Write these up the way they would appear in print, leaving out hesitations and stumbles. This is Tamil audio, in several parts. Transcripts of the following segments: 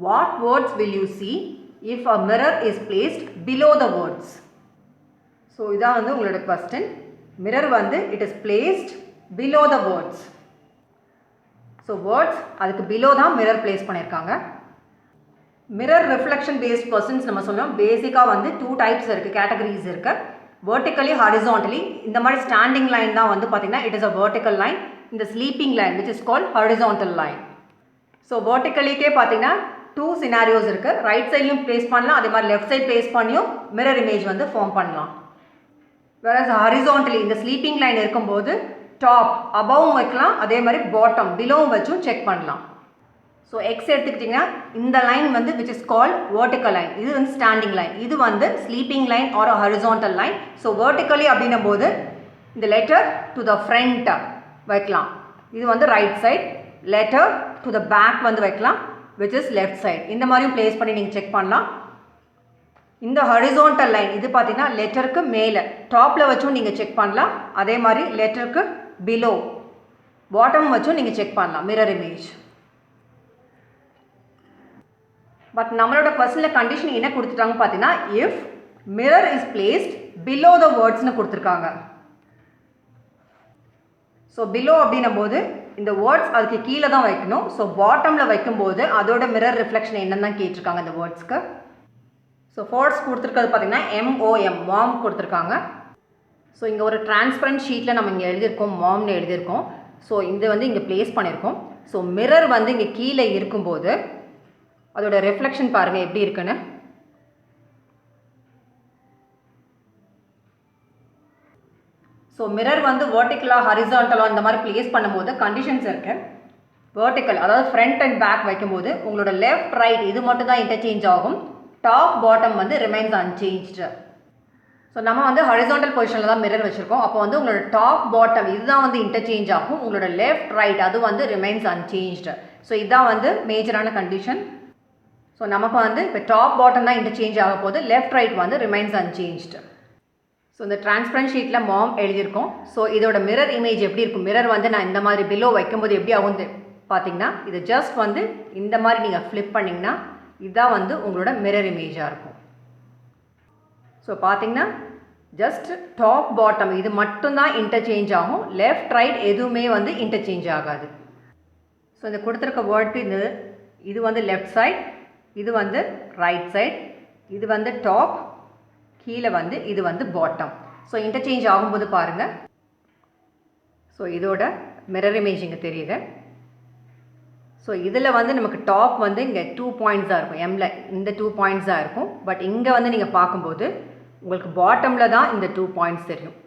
What words will you see if a mirror is placed below the words? So இதான் வந்து உங்களோட question. Mirror வந்து it is placed below the words. So words அதுக்கு below தான் mirror place பண்ணியிருக்காங்க. Mirror reflection based questions நம்ம சொன்னோம். பேசிக்காக வந்து 2 types இருக்குது, categories இருக்குது. Vertically, horizontally. இந்த மாதிரி standing line தான் வந்து பார்த்தீங்கன்னா it is a vertical line. இந்த sleeping line which is called horizontal line. So vertically-க்கே பார்த்தீங்கன்னா 2 scenarios இருக்குது. ரைட் சைட்லையும் place பண்ணலாம், அதே மாதிரி லெஃப்ட் சைட் place பண்ணியும் mirror image வந்து ஃபார்ம் பண்ணலாம். whereas horizontally இந்த sleeping line இருக்கும்போது டாப் அபவும் வைக்கலாம், அதே மாதிரி பாட்டம் பிலோவும் வச்சும் செக் பண்ணலாம். ஸோ எக்ஸ் எடுத்துக்கிட்டிங்கன்னா இந்த லைன் வந்து which is called vertical line, இது வந்து ஸ்டாண்டிங் லைன், இது வந்து sleeping line or horizontal line. So vertically அப்படின்னும் போது இந்த லெட்டர் டு த ஃப்ரண்ட் வைக்கலாம், இது வந்து right side. Letter to the back வந்து வைக்கலாம் விச் இஸ் லெஃப்ட் சைட். இந்த மாதிரியும் பிளேஸ் பண்ணி நீங்கள் செக் பண்ணலாம். இந்த ஹாரிசான்டல் லைன் இது பார்த்தீங்கன்னா லெட்டருக்கு மேலே டாப்பில் வச்சும் நீங்கள் செக் பண்ணலாம், அதே மாதிரி லெட்டருக்கு பிலோ பாட்டம் வச்சும் நீங்கள் செக் பண்ணலாம் மிரர் இமேஜ். பட் நம்மளோட கொஸ்டினில் கண்டிஷன் என்ன கொடுத்துட்டாங்க பார்த்தீங்கன்னா if mirror is placed below the வேர்ட்ஸ்னு கொடுத்துருக்காங்க. ஸோ பிலோ அப்படின்னும் போது இந்த வேர்ட்ஸ் அதுக்கு கீழே தான் வைக்கணும். ஸோ பாட்டமில் வைக்கும்போது அதோட மிரர் ரிஃப்ளெக்ஷன் என்னன்னு தான் கேட்டிருக்காங்க இந்த வேர்ட்ஸ்க்கு. ஸோ ஃபோர்ட்ஸ் கொடுத்துருக்கிறது பார்த்தீங்கன்னா MOM மாம் கொடுத்துருக்காங்க. ஸோ இங்கே ஒரு டிரான்ஸ்பரண்ட் ஷீட்டில் நம்ம இங்கே எழுதியிருக்கோம், மாம்னு எழுதியிருக்கோம். ஸோ இது வந்து இங்கே ப்ளேஸ் பண்ணியிருக்கோம். ஸோ மிரர் வந்து இங்கே கீழே இருக்கும்போது அதோட ரிஃப்ளெக்ஷன் பாருங்கள் எப்படி இருக்குன்னு. ஸோ மிரர் வந்து வெர்டிக்கலாக ஹாரிசான்டலாக இந்த மாதிரி ப்ளேஸ் பண்ணும்போது கண்டிஷன்ஸ் இருக்குது. வெர்டிக்கல் அதாவது ஃப்ரண்ட் அண்ட் பேக் வைக்கும்போது உங்களோட லெஃப்ட் ரைட் இது மட்டும் தான் இன்டர்சேஞ்ச் ஆகும், டாப் பாட்டம் வந்து ரிமைன்ஸ் அன்சேஞ்ச்டு. ஸோ நம்ம வந்து ஹாரிசான்டல் பொசிஷனில் தான் மிரர் வச்சுருக்கோம். அப்போ வந்து உங்களோட டாப் பாட்டம் இதுதான் வந்து இன்டர்சேஞ்ச் ஆகும், உங்களோட லெஃப்ட் ரைட் அது வந்து ரிமைன்ஸ் அன்சேஞ்ச்டு. ஸோ இதுதான் வந்து மேஜரான கண்டிஷன். ஸோ நமக்கு வந்து இப்போ டாப் பாட்டம் தான் இன்டர்சேஞ்ச் ஆக போது, லெஃப்ட் ரைட் வந்து ரிமைன்ஸ் அன்சேஞ்ச்டு. ஸோ இந்த டிரான்ஸ்பரண்ட் ஷீட்டில் மாம் எழுதியிருக்கோம். ஸோ இதோட மிரர் இமேஜ் எப்படி இருக்கும், மிரர் வந்து நான் இந்த மாதிரி பிலோ வைக்கும்போது எப்படி ஆகும் பார்த்தீங்கன்னா இது ஜஸ்ட் வந்து இந்த மாதிரி நீங்கள் ஃப்ளிப் பண்ணிங்கன்னா இதுதான் வந்து உங்களோட மிரர் இமேஜாக இருக்கும். ஸோ பார்த்தீங்கன்னா ஜஸ்ட் டாப் பாட்டம் இது மட்டும்தான் இன்டர்சேஞ்ச் ஆகும், லெஃப்ட் ரைட் எதுவுமே வந்து இன்டர்சேஞ்ச் ஆகாது. ஸோ இந்த கொடுத்துருக்க வேர்டுக்கு இது வந்து லெஃப்ட் சைட், இது வந்து ரைட் சைட், இது வந்து டாப், கீழே வந்து இது வந்து பாட்டம். ஸோ இன்டர்சேஞ்ச் ஆகும்போது பாருங்கள். ஸோ இதோட மிரர் இமேஜ் இங்கே தெரியுது. ஸோ இதில் வந்து நமக்கு டாப் வந்து இங்கே 2 பாயிண்ட்ஸாக இருக்கும், எம்மில் இந்த 2 பாயிண்ட்ஸாக இருக்கும். பட் இங்கே வந்து நீங்கள் பார்க்கும்போது உங்களுக்கு பாட்டமில் தான் இந்த 2 பாயிண்ட்ஸ் தெரியும்.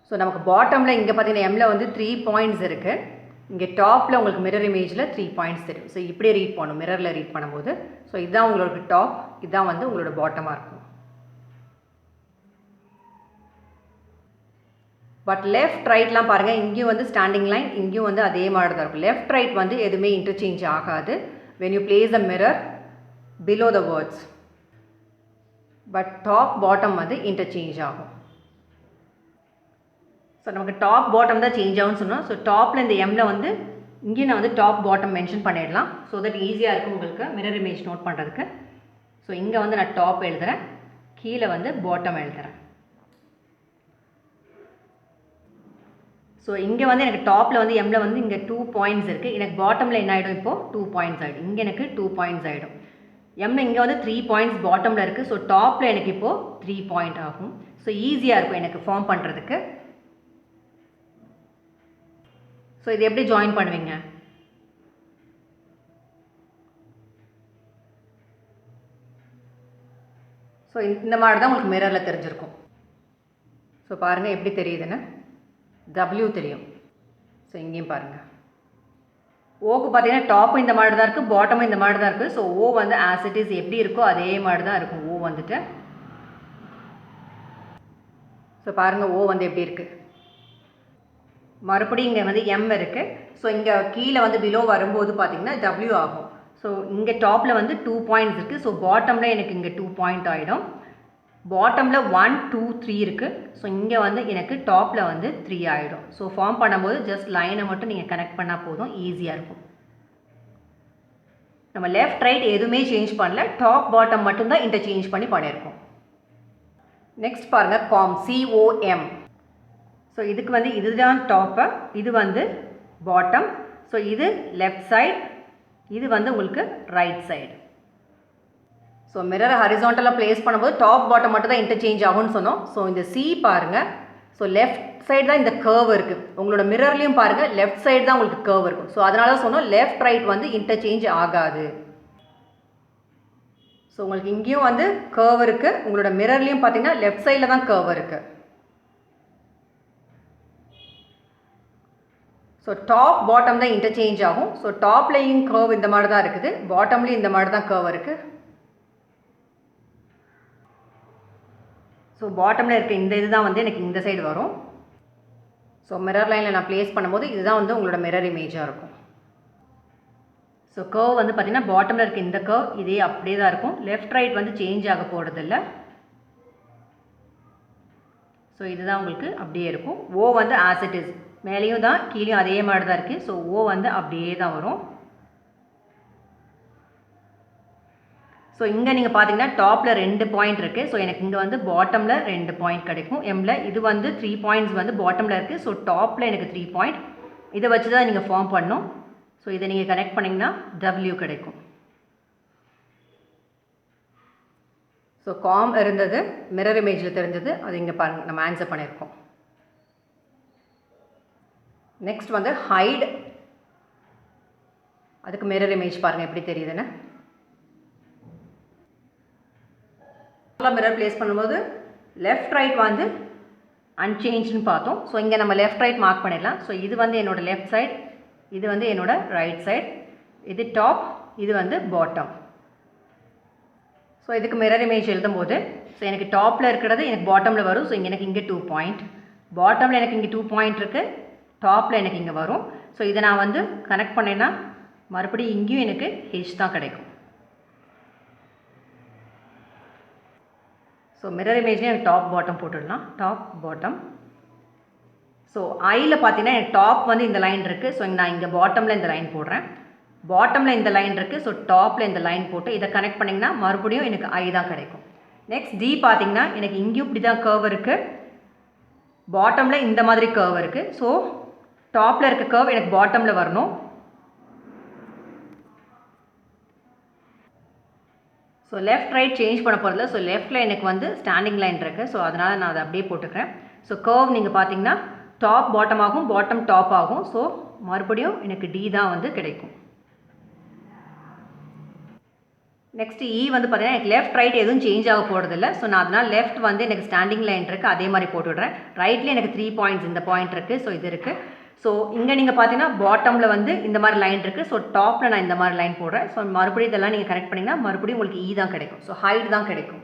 ஸோ நமக்கு பாட்டமில் இங்கே பார்த்தீங்கன்னா எம்மில் வந்து 3 பாயிண்ட்ஸ் இருக்குது, இங்கே டாப்பில் உங்களுக்கு மிரர் இமேஜில் 3 பாயிண்ட்ஸ் தெரியும். ஸோ இப்படியே ரீட் பண்ணணும் மிரரில் ரீட் பண்ணும்போது. ஸோ இதுதான் உங்களோட டாப், இதுதான் வந்து உங்களோட பாட்டமாக இருக்கும். பட் லெஃப்ட் ரைட்லாம் பாருங்கள், இங்கேயும் வந்து ஸ்டாண்டிங் லைன், இங்கேயும் வந்து அதே மாதிரி தான் இருக்கும். லெஃப்ட் ரைட் வந்து எதுவுமே இன்டர்சேஞ்ச் ஆகாது when you place the mirror below the words. But top bottom வந்து இன்டர்சேஞ்ச் ஆகும். ஸோ நமக்கு டாப் பாட்டம் தான் சேஞ்ச் ஆகும்னு சொன்னோம். ஸோ டாப்பில் இந்த எம்மில் வந்து இங்கேயும் நான் வந்து டாப் பாட்டம் மென்ஷன் பண்ணிடலாம். ஸோ தட் ஈஸியாக இருக்கும் உங்களுக்கு மிரர் இமேஜ் நோட் பண்ணுறதுக்கு. ஸோ இங்கே வந்து நான் டாப் எழுதுகிறேன், கீழே வந்து பாட்டம் எழுதுகிறேன். ஸோ இங்கே வந்து எனக்கு டாப்பில் வந்து எம்மில் வந்து இங்கே 2 பாயிண்ட்ஸ் இருக்குது, எனக்கு பாட்டமில் என்ன ஆகிடும் இப்போது 2 பாயிண்ட்ஸ் ஆகிடும். இங்கே எனக்கு 2 பாயிண்ட்ஸ் ஆகிடும். எம்மில் இங்கே வந்து 3 பாயிண்ட்ஸ் பாட்டமில் இருக்குது. ஸோ டாப்பில் எனக்கு இப்போது 3 பாயிண்ட் ஆகும். ஸோ ஈஸியாக இருக்கும் எனக்கு ஃபார்ம் பண்ணுறதுக்கு. ஸோ இது எப்படி ஜாயின் பண்ணுவீங்க? ஸோ இந்த மாதிரி தான் உங்களுக்கு மிரரில் தெரிஞ்சிருக்கும். ஸோ பாருங்கள் எப்படி தெரியுதுன்னு. W தெரியும். ஸோ இங்கேயும் பாருங்கள், ஓக்கு பார்த்தீங்கன்னா டாப்பும் இந்த மாதிரி தான் இருக்குது, பாட்டமும் இந்த மாதிரி தான் இருக்குது. ஸோ ஓ வந்து ஆஸ் இட் இஸ் எப்படி இருக்கோ அதே மாதிரி தான் இருக்கும் ஓ வந்துட்டு. ஸோ பாருங்கள் ஓ வந்து எப்படி இருக்குது. மறுபடியும் இங்கே வந்து எம் இருக்குது. ஸோ இங்கே கீழே வந்து பிலோ வரும்போது பார்த்தீங்கன்னா W ஆகும். ஸோ இங்கே டாப்பில் வந்து 2 பாயிண்ட்ஸ் இருக்குது. ஸோ பாட்டமில் எனக்கு இங்கே 2 பாயிண்ட் ஆகிடும். பாட்டமில் 1 2 3 இருக்குது. ஸோ இங்கே வந்து எனக்கு டாப்பில் வந்து 3 ஆகிடும். ஸோ ஃபார்ம் பண்ணும்போது ஜஸ்ட் லைனை மட்டும் நீங்கள் கனெக்ட் பண்ணால் போதும், ஈஸியாக இருக்கும். நம்ம லெஃப்ட் ரைட் எதுவுமே சேஞ்ச் பண்ணல, டாப் பாட்டம் மட்டும்தான் இன்டர்சேஞ்ச் பண்ணி பண்ணியிருக்கோம். நெக்ஸ்ட் பாருங்கள் காம், COM. ஸோ இதுக்கு வந்து இதுதான் டாப்பு, இது வந்து பாட்டம். ஸோ இது லெஃப்ட் சைடு, இது வந்து உங்களுக்கு ரைட் சைடு. ஸோ மிரரை ஹரிசாண்டலாக ப்ளேஸ் பண்ணும்போது டாப் பாட்டம் மட்டும் தான் இன்டர்சேஞ்ச் ஆகும்னு சொன்னோம். ஸோ இந்த C பாருங்கள், ஸோ லெஃப்ட் சைடு தான் இந்த கர்வ் இருக்குது. உங்களோட மிரர்லேயும் பாருங்கள் லெஃப்ட் சைடு தான் உங்களுக்கு கர்வ் இருக்கும். ஸோ அதனால சொன்னோம் லெஃப்ட் ரைட் வந்து இன்டர்சேஞ்ச் ஆகாது. ஸோ உங்களுக்கு இங்கேயும் வந்து கர்வ் இருக்குது, உங்களோட மிரர்லேயும் பார்த்தீங்கன்னா லெஃப்ட் சைடில் தான் கர்வ் இருக்குது. ஸோ டாப் பாட்டம் தான் இன்டர்சேஞ்ச் ஆகும். ஸோ டாப்லேயும் கர்வ் இந்த மாதிரி தான் இருக்குது, பாட்டம்லேயும் இந்த மாதிரி தான் கர்வ் இருக்குது. ஸோ பாட்டமில் இருக்க இந்த இது தான் வந்து எனக்கு இந்த சைடு வரும். ஸோ மிரர் லைனில் நான் ப்ளேஸ் பண்ணும்போது இதுதான் வந்து உங்களோட மிரர் இமேஜாக இருக்கும். ஸோ கர்வ் வந்து பார்த்திங்கன்னா பாட்டமில் இருக்க இந்த கர்வ் இதே அப்படியே தான் இருக்கும், லெஃப்ட் ரைட் வந்து சேஞ்ச் ஆக போகிறதில்ல. ஸோ இதுதான் உங்களுக்கு அப்படியே இருக்கும். ஓ வந்து ஆஸ் இட் இஸ், மேலேயும் தான் கீழேயும் அதே மாதிரி தான் இருக்குது. ஸோ ஓ வந்து அப்படியே தான் வரும். ஸோ இங்கே நீங்கள் பார்த்தீங்கன்னா டாப்பில் 2 பாயிண்ட் இருக்குது. ஸோ எனக்கு இங்கே வந்து பாட்டமில் 2 பாயிண்ட் கிடைக்கும். எம்மில் இது வந்து 3 பாயிண்ட்ஸ் வந்து பாட்டமில் இருக்குது. ஸோ டாப்பில் எனக்கு 3 பாயிண்ட். இதை வச்சு தான் நீங்கள் ஃபார்ம் பண்ணணும். ஸோ இதை நீங்கள் கனெக்ட் பண்ணிங்கன்னா W கிடைக்கும். ஸோ காம் இருந்தது, மிரர் இமேஜில் தெரிஞ்சது, அது இங்கே பாருங்கள் நம்ம ஆன்சர் பண்ணியிருக்கோம். நெக்ஸ்ட் வந்து ஹைட், அதுக்கு மிரர் இமேஜ் பாருங்கள் எப்படி தெரியுதுன்னு. மிரர் ப்ளேஸ் பண்ணும்போது லெஃப்ட் ரைட் வந்து அன்சேஞ்சுன்னு பார்த்தோம். ஸோ இங்கே நம்ம லெஃப்ட் ரைட் மார்க் பண்ணிடலாம். ஸோ இது வந்து என்னோடய லெஃப்ட் சைட், இது வந்து என்னோட ரைட் சைட், இது டாப், இது வந்து பாட்டம். ஸோ இதுக்கு மிரர் இமேஜ் எழுதும்போது ஸோ எனக்கு டாப்பில் இருக்கிறது எனக்கு பாட்டமில் வரும். ஸோ இங்கே எனக்கு இங்கே 2 பாயிண்ட், பாட்டமில் எனக்கு இங்கே 2 பாயிண்ட் இருக்குது, டாப்பில் எனக்கு இங்கே வரும். ஸோ இதை நான் வந்து கனெக்ட் பண்ணேன்னா மறுபடியும் இங்கேயும் எனக்கு H தான் கிடைக்கும். ஸோ மிரர் இமேஜ்லேயே எனக்கு டாப் பாட்டம் போட்டுடலாம், டாப் பாட்டம். ஸோ ஐயில் பார்த்தீங்கன்னா எனக்கு டாப் வந்து இந்த லைன் இருக்குது. ஸோ நான் இங்கே பாட்டமில் இந்த லைன் போடுறேன், பாட்டமில் இந்த லைன் இருக்குது. ஸோ டாப்பில் இந்த லைன் போட்டு இதை கனெக்ட் பண்ணிங்கன்னா மறுபடியும் எனக்கு ஐ தான் கிடைக்கும். நெக்ஸ்ட் D பார்த்தீங்கன்னா எனக்கு இங்கேயும் இப்படி தான் கர்வ் இருக்குது, பாட்டமில் இந்த மாதிரி கர்வ் இருக்குது. ஸோ டாப்பில் இருக்க கர்வ் எனக்கு பாட்டமில் வரணும். ஸோ லெஃப்ட் ரைட் சேஞ்ச் பண்ண போகிறதில்ல. ஸோ லெஃப்ட்டில் எனக்கு வந்து ஸ்டாண்டிங் லைன் இருக்குது. ஸோ அதனால் நான் அதை அப்படியே போட்டுக்கிறேன். ஸோ கர்வ் நீங்கள் பார்த்தீங்கன்னா டாப் பாட்டம் ஆகும், பாட்டம் டாப் ஆகும். ஸோ மறுபடியும் எனக்கு D தான் வந்து கிடைக்கும். நெக்ஸ்ட் E வந்து பார்த்தீங்கன்னா எனக்கு லெஃப்ட் ரைட் எதுவும் சேஞ்ச் ஆக போகிறதில்ல. ஸோ நான் அதனால் லெஃப்ட் வந்து எனக்கு ஸ்டாண்டிங் லைன் இருக்குது, அதே மாதிரி போட்டுவிட்றேன். ரைட்டில் எனக்கு 3 பாயிண்ட்ஸ், இந்த பாயிண்ட் இருக்குது. ஸோ இது இருக்குது. ஸோ இங்கே நீங்கள் பார்த்தீங்கன்னா பாட்டமில் வந்து இந்த மாதிரி லைன் இருக்குது. ஸோ டாப்பில் நான் இந்த மாதிரி லைன் போடுறேன். ஸோ மறுபடியும் இதெல்லாம் நீங்கள் கனெக்ட் பண்ணிங்கன்னா மறுபடியும் உங்களுக்கு E தான் கிடைக்கும். ஸோ ஹைட் தான் கிடைக்கும்.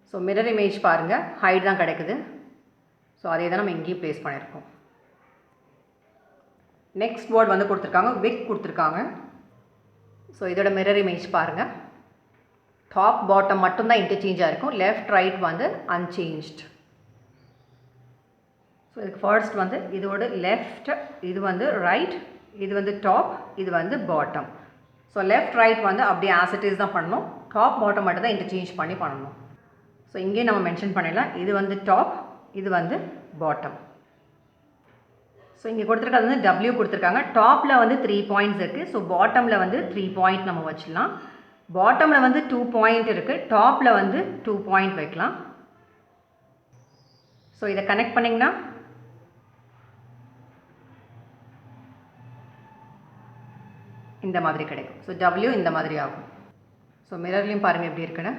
ஸோ மிரர் இமேஜ் பாருங்கள், ஹைட் தான் கிடைக்குது. ஸோ அதே தான் நம்ம இங்கேயும் ப்ளேஸ் பண்ணியிருக்கோம். நெக்ஸ்ட் வேர்ட் வந்து கொடுத்துருக்காங்க, WICK கொடுத்துருக்காங்க. ஸோ இதோட மிரர் இமேஜ் பாருங்கள், டாப் பாட்டம் மட்டும்தான் இன்டர்சேஞ்சாக இருக்கும், லெஃப்ட் ரைட் வந்து அன்சேஞ்ச்டு. ஸோ இதுக்கு ஃபர்ஸ்ட் வந்து இதோட லெஃப்ட், இது வந்து ரைட், இது வந்து டாப், இது வந்து பாட்டம். ஸோ லெஃப்ட் ரைட் வந்து அப்படியே ஆஸ் இட் இஸ் தான் பண்ணணும், டாப் பாட்டம் மட்டும் தான் இன்டர்சேஞ்ச் பண்ணி பண்ணணும். ஸோ இங்கேயே நம்ம மென்ஷன் பண்ணிடலாம், இது வந்து டாப், இது வந்து பாட்டம். ஸோ இங்கே கொடுத்துருக்கிறது வந்து W கொடுத்துருக்காங்க. டாப்பில் வந்து 3 பாயிண்ட்ஸ் இருக்குது. ஸோ பாட்டமில் வந்து 3 பாயிண்ட் நம்ம வச்சிடலாம். பாட்டமில் வந்து 2 பாயிண்ட் இருக்குது, டாப்பில் வந்து 2 பாயிண்ட் வைக்கலாம். ஸோ இதை கனெக்ட் பண்ணிங்கன்னா இந்த மாதிரி கிடைக்கும். ஸோ W இந்த மாதிரி ஆகும். ஸோ மிரர்லேயும் பாருங்கள் எப்படி இருக்குன்னு.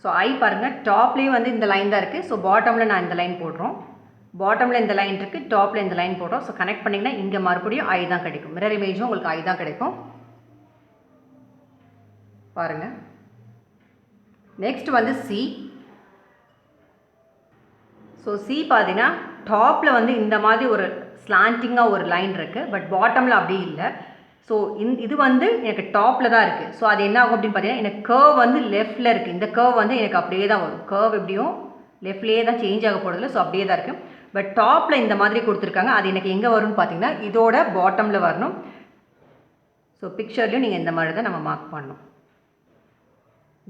ஸோ ஐ பாருங்கள், டாப்லேயும் வந்து இந்த லைன் தான் இருக்குது. ஸோ பாட்டமில் நான் இந்த லைன் போடுறோம், பாட்டமில் இந்த லைன் இருக்குது, டாப்பில் இந்த லைன் போடுறோம். ஸோ கனெக்ட் பண்ணிங்கன்னா இங்கே மறுபடியும் ஐ தான் கிடைக்கும். மிரர் இமேஜும் உங்களுக்கு ஐ தான் கிடைக்கும் பாருங்கள். நெக்ஸ்ட் வந்து C. ஸோ C பார்த்தீங்கன்னா டாப்பில் வந்து இந்த மாதிரி ஒரு ஸ்லாண்டிங்காக ஒரு லைன் இருக்குது, பட் பாட்டமில் அப்படி இல்லை. ஸோ இது வந்து எனக்கு டாப்பில் தான் இருக்குது. ஸோ அது என்ன ஆகும் அப்படின்னு பார்த்தீங்கன்னா எனக்கு கர்வ் வந்து லெஃப்ட்டில் இருக்குது, இந்த கர்வ் வந்து எனக்கு அப்படியே தான் வரும். கர்வ் எப்படியும் லெஃப்ட்லேயே தான் சேஞ்ச் ஆக போகிறதில்ல. ஸோ அப்படியே தான் இருக்குது. பட் டாப்பில் இந்த மாதிரி கொடுத்துருக்காங்க. அது எனக்கு எங்கே வரும்னு பார்த்தீங்கன்னா இதோட பாட்டமில் வரணும். ஸோ பிக்சர்லையும் நீங்கள் இந்த மாதிரி தான் நம்ம மார்க் பண்ணணும்.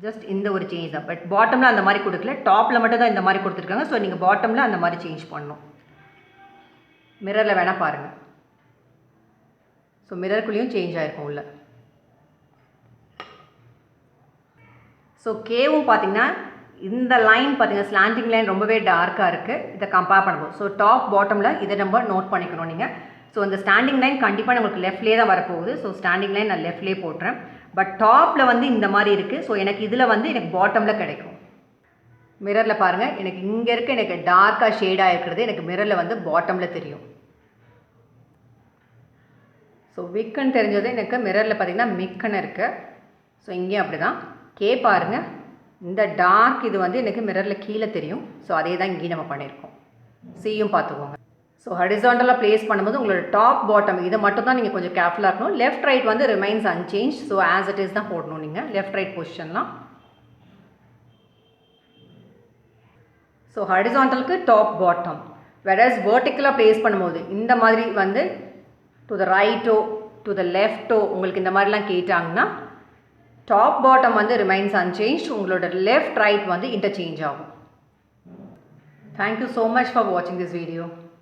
ஜஸ்ட் இந்த ஒரு சேஞ்ச் தான். பட் பாட்டமில் அந்த மாதிரி கொடுக்கல, டாப்பில் மட்டும் தான் இந்த மாதிரி கொடுத்துருக்காங்க. ஸோ நீங்கள் பாட்டமில் அந்த மாதிரி சேஞ்ச் பண்ணணும். மிரரில் வேணால் பாருங்கள். ஸோ மிரருக்குள்ளேயும் சேஞ்ச் ஆகிருக்கும் உள்ள. ஸோ கேவும் பார்த்தீங்கன்னா இந்த லைன் பார்த்தீங்கன்னா ஸ்லாண்டிங் லைன் ரொம்பவே டார்க்காக இருக்குது. இதை கம்பேர் பண்ணுவோம். ஸோ டாப் பாட்டமில் இதை நம்ம நோட் பண்ணிக்கணும் நீங்கள். ஸோ இந்த ஸ்டாண்டிங் லைன் கண்டிப்பாக நம்மளுக்கு லெஃப்ட்லேயே தான் வரப்போகுது. ஸோ ஸ்டாண்டிங் லைன் நான் லெஃப்ட்லேயே போட்டுறேன். பட் டாப்பில் வந்து இந்த மாதிரி இருக்குது. ஸோ எனக்கு இதில் வந்து எனக்கு பாட்டமில் கிடைக்கும். மிரரில் பாருங்கள், எனக்கு இங்கே இருக்க எனக்கு டார்க்காக ஷேடாக இருக்கிறது எனக்கு மிரரில் வந்து பாட்டமில் தெரியும். ஸோ விக்குன்னு தெரிஞ்சது எனக்கு மிரரில் பார்த்திங்கன்னா மிக்குன்னு இருக்குது. ஸோ இங்கேயும் அப்படி தான். கே பாருங்கள், இந்த டார்க் இது வந்து எனக்கு மிரரில் கீழே தெரியும். ஸோ அதே தான் இங்கேயும் நம்ம பண்ணியிருக்கோம். சியும் பார்த்துக்கோங்க. ஸோ ஹரிசாண்டலாக ப்ளேஸ் பண்ணும்போது உங்களோட டாப் பாட்டம் இதை மட்டும் தான் நீங்கள் கொஞ்சம் கேர்ஃபுல்லாக இருக்கணும். லெஃப்ட் ரைட் வந்து remains unchanged. So as it is தான் போடணும் நீங்கள் லெஃப்ட் ரைட் பொசிஷன்லாம். ஸோ ஹரிசாண்டலுக்கு டாப் பாட்டம். வெரஸ் வெர்டிக்கலாக ப்ளேஸ் பண்ணும்போது இந்த மாதிரி வந்து டு த ரைட்டோ டு த லெஃப்ட்டோ உங்களுக்கு இந்த மாதிரிலாம் கேட்டாங்கன்னா டாப் பாட்டம் வந்து ரிமைன்ஸ் அன்சேஞ்ச். உங்களோட லெஃப்ட் ரைட் வந்து இன்டர்சேஞ்ச் ஆகும். தேங்க்யூ ஸோ மச் ஃபார் வாட்சிங் திஸ் வீடியோ.